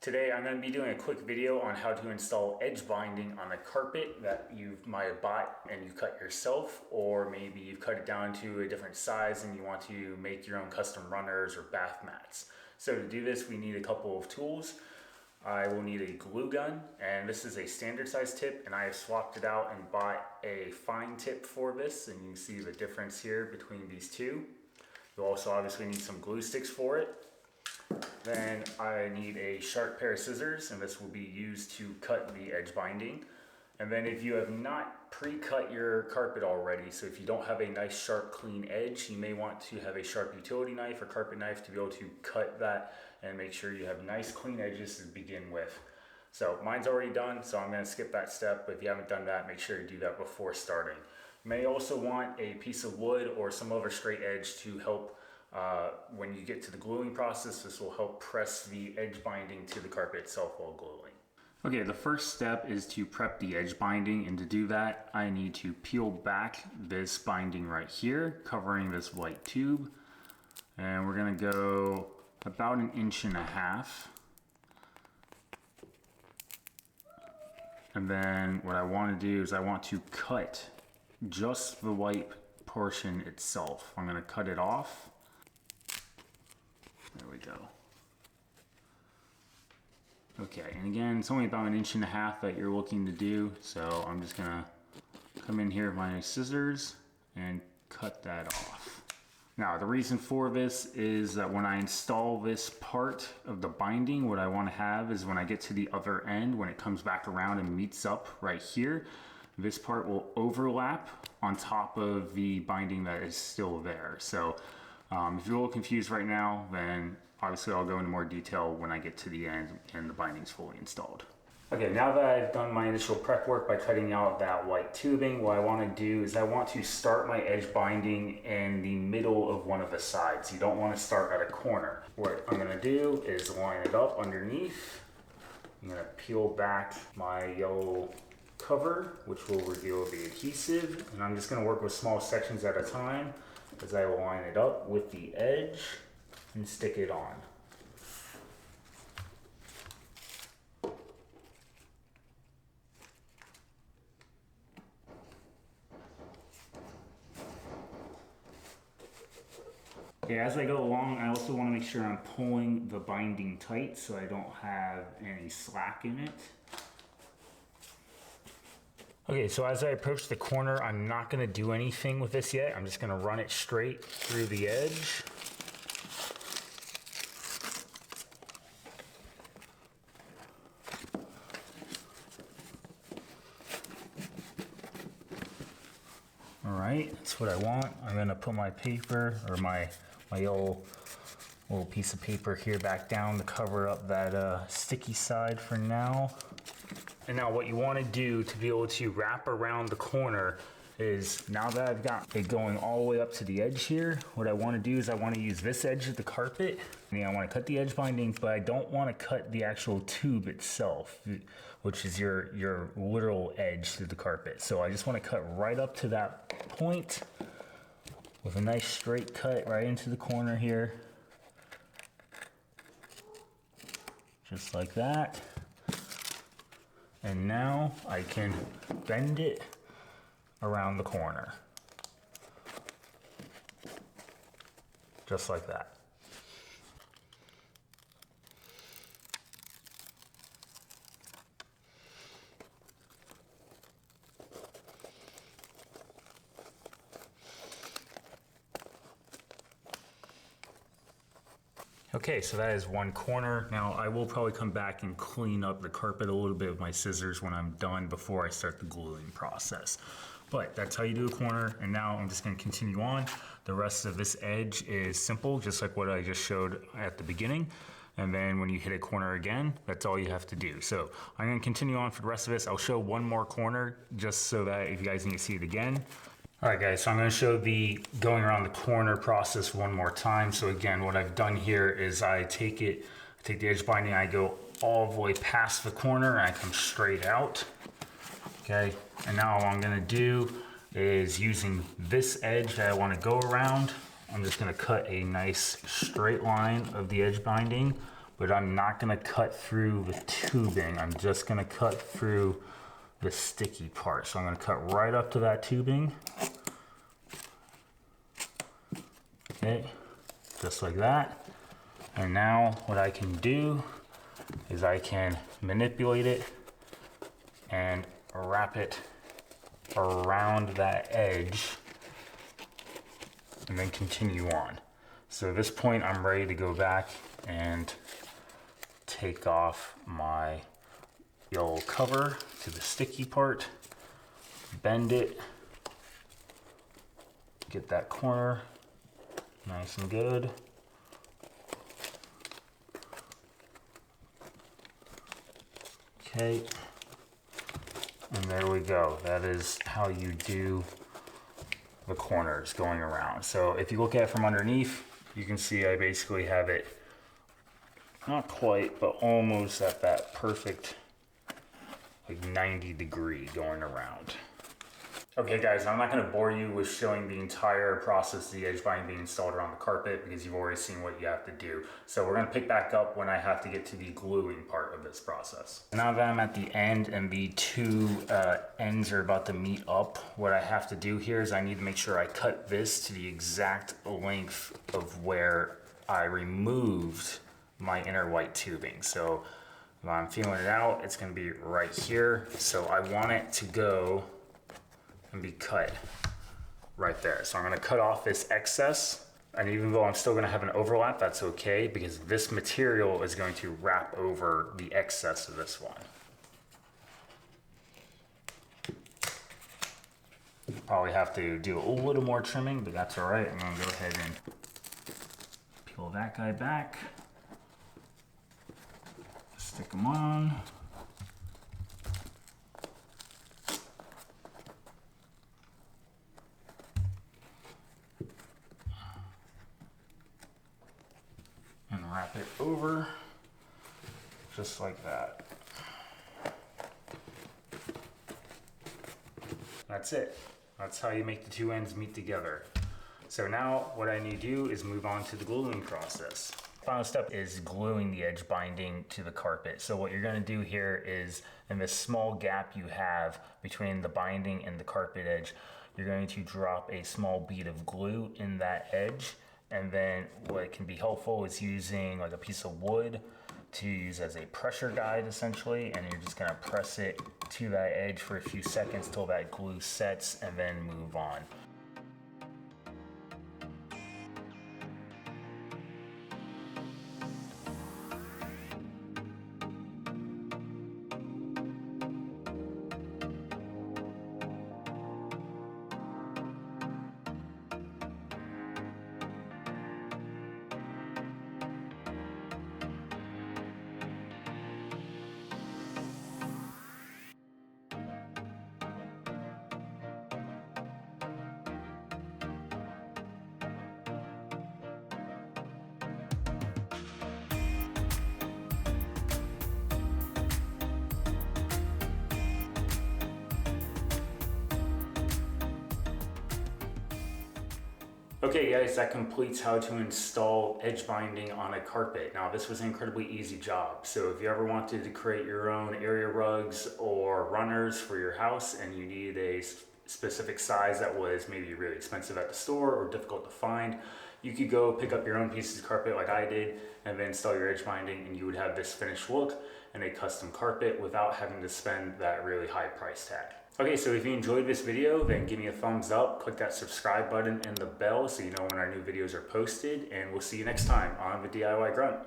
Today I'm going to be doing a quick video on how to install edge binding on a carpet that you might have bought and you cut yourself, or maybe you've cut it down to a different size and you want to make your own custom runners or bath mats. So to do this we need a couple of tools. I will need a glue gun, and this is a standard size tip, and I have swapped it out and bought a fine tip for this, and you can see the difference here between these two. You'll also obviously need some glue sticks for it. Then I need a sharp pair of scissors, and this will be used to cut the edge binding. And then if you have not pre-cut your carpet already, so if you don't have a nice sharp clean edge, you may want to have a sharp utility knife or carpet knife to be able to cut that and make sure you have nice clean edges to begin with. So mine's already done, so I'm going to skip that step, but if you haven't done that, make sure you do that before starting. You may also want a piece of wood or some other straight edge to help when you get to the gluing process. This will help press the edge binding to the carpet itself while gluing. Okay, the first step is to prep the edge binding, and to do that I need to peel back this binding right here, covering this white tube, and we're going to go about 1.5 inches. And then what I want to do is I want to cut just the white portion itself. I'm going to cut it off. There we go. Okay, and again, it's only about 1.5 inches that you're looking to do, so I'm just gonna come in here with my scissors and cut that off. Now, the reason for this is that when I install this part of the binding, what I want to have is when I get to the other end, when it comes back around and meets up right here, this part will overlap on top of the binding that is still there. So if you're a little confused right now, then obviously I'll go into more detail when I get to the end and the binding's fully installed. Okay, now that I've done my initial prep work by cutting out that white tubing, what I want to do is I want to start my edge binding in the middle of one of the sides. You don't want to start at a corner. What I'm going to do is line it up underneath. I'm going to peel back my yellow cover, which will reveal the adhesive, and I'm just going to work with small sections at a time as I will line it up with the edge and stick it on. Okay, as I go along, I also want to make sure I'm pulling the binding tight so I don't have any slack in it. Okay, so as I approach the corner, I'm not going to do anything with this yet. I'm just going to run it straight through the edge. All right, that's what I want. I'm going to put my paper, or my little piece of paper here back down to cover up that sticky side for now. And now what you want to do to be able to wrap around the corner is, now that I've got it going all the way up to the edge here, what I want to do is I want to use this edge of the carpet. I want to cut the edge binding, but I don't want to cut the actual tube itself, which is your literal edge to the carpet. So I just want to cut right up to that point with a nice straight cut right into the corner here. Just like that. And now I can bend it around the corner. Just like that. Okay, so that is one corner. Now I will probably come back and clean up the carpet a little bit with my scissors when I'm done before I start the gluing process. But that's how you do a corner, and now I'm just going to continue on. The rest of this edge is simple, just like what I just showed at the beginning. And then when you hit a corner again, that's all you have to do. So I'm going to continue on for the rest of this. I'll show one more corner just so that if you guys need to see it again. All right guys, so I'm going to show the going around the corner process one more time. So again, what I've done here is I take the edge binding, I go all the way past the corner, and I come straight out. Okay, and now what I'm going to do is, using this edge that I want to go around, I'm just going to cut a nice straight line of the edge binding, but I'm not gonna cut through the tubing. I'm just gonna cut through the sticky part. So I'm gonna cut right up to that tubing. Okay, just like that. And now what I can do is I can manipulate it and wrap it around that edge and then continue on. So at this point I'm ready to go back and take off my yellow cover to the sticky part, bend it, get that corner nice and good. Okay, and there we go. That is how you do the corners going around. So if you look at it from underneath, you can see I basically have it not quite, but almost at that perfect like 90 degree going around. Okay guys, I'm not gonna bore you with showing the entire process of the edge binding being installed around the carpet because you've already seen what you have to do. So we're gonna pick back up when I have to get to the gluing part of this process. Now that I'm at the end and the two ends are about to meet up, what I have to do here is I need to make sure I cut this to the exact length of where I removed my inner white tubing. So if I'm feeling it out, it's gonna be right here. So I want it to go and be cut right there. So I'm gonna cut off this excess, and even though I'm still gonna have an overlap, that's okay, because this material is going to wrap over the excess of this one. Probably have to do a little more trimming, but that's all right. I'm gonna go ahead and peel that guy back, stick them on. And wrap it over, just like that. That's it. That's how you make the two ends meet together. So now what I need to do is move on to the gluing process. Final step is gluing the edge binding to the carpet. So what you're gonna do here is, in this small gap you have between the binding and the carpet edge, you're going to drop a small bead of glue in that edge. And then what can be helpful is using like a piece of wood to use as a pressure guide essentially, and you're just gonna press it to that edge for a few seconds till that glue sets and then move on. Okay guys, that completes how to install edge binding on a carpet. Now this was an incredibly easy job, so if you ever wanted to create your own area rugs or runners for your house and you needed a specific size that was maybe really expensive at the store or difficult to find, you could go pick up your own pieces of carpet like I did and then install your edge binding, and you would have this finished look and a custom carpet without having to spend that really high price tag. Okay, so if you enjoyed this video, then give me a thumbs up, click that subscribe button and the bell so you know when our new videos are posted, and we'll see you next time on the DIY Grunt.